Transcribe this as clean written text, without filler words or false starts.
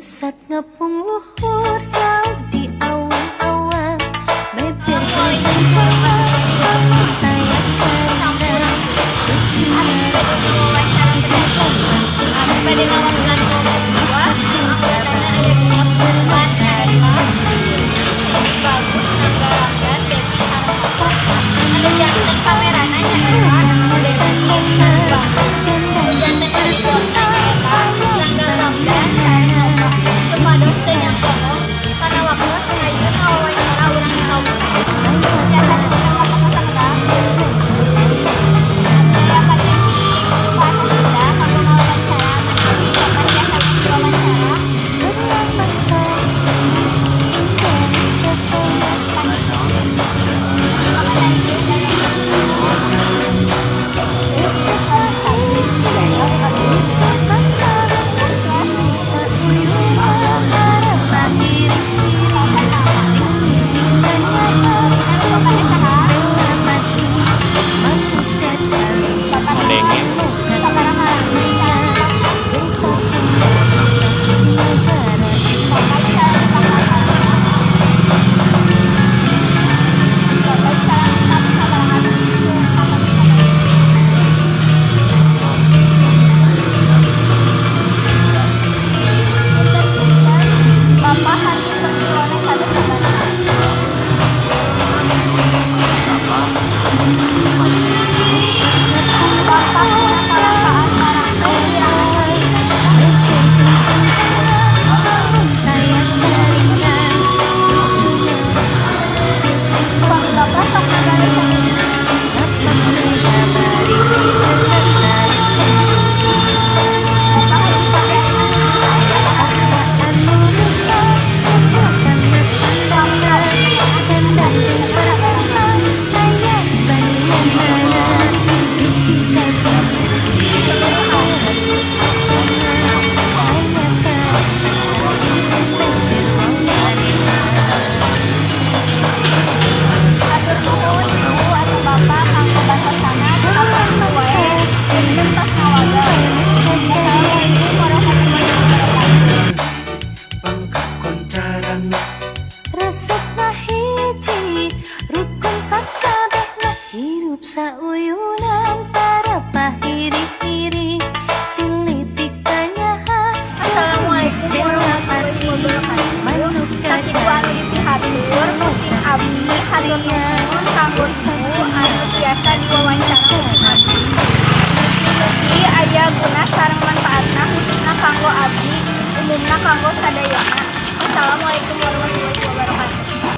Sat ngepung luhur jauh di awan-awan, beber tayak karena suci Abdi ngawawancarakan dua anggotana aya bunga perempuan nyari ini bagus nangga dan Devi Saraswati anu janten kamerana nyaeta Devi bagus anu janten editorna nyaeta Nangga Ramdan sareng loba supados teu nyangkolong kana waktos hayeun ngawawancara urang di kampus jasa nanti ngomong saksa saya pakai Pak Nanda kalau ngawawancara nanti kapan ya sampai wawancara berulang bangsa Indonesia mengenai Bapak hati perjuangan satu saudara. Bapak perasaan para Bapak sok negara atur nuhun ibu atuh bapak kanggo bantosana apa wae jeung tas ngawaga. Assalamualaikum warahmatullahi wabarakatuh. resepna hiji rukun sakabehna hirup sauyunan para pahiri-hiri silitik tanyaha Assalamualaikum warahmatullahi wabarakatuh. Sakitu anu dipihatur musim abdi hatur nuhun kanggo ibu anu biasa diwawancara musim abdi. Mugi aya guna sareng manfaatna khususna kanggo abdi umumna kanggo sadayana. Wassalamualaikum warahmatullahi wabarakatuh.